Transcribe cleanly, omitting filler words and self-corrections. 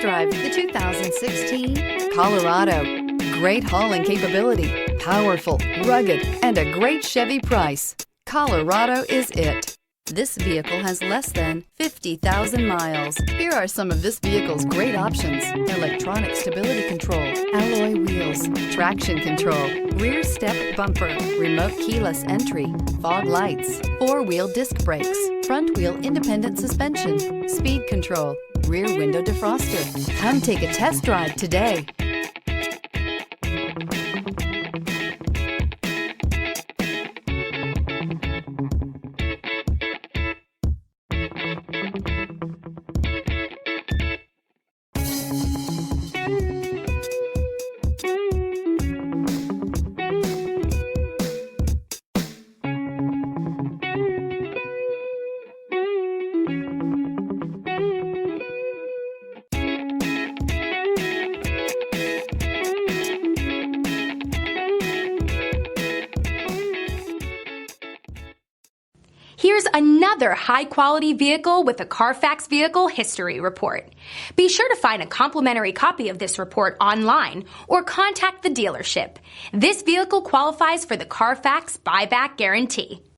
drive the 2016 Colorado. Great hauling capability, powerful, rugged, and a great Chevy price. Colorado is it. This vehicle has less than 50,000 miles. Here are some of this vehicle's great options: electronic stability control, alloy wheels, traction control, rear step bumper, remote keyless entry, fog lights, four-wheel disc brakes, front wheel independent suspension, speed control, rear window defroster. Come take a test drive today. Here's another high-quality vehicle with a CARFAX Vehicle History Report. Be sure to find a complimentary copy of this report online or contact the dealership. This vehicle qualifies for the CARFAX Buyback Guarantee.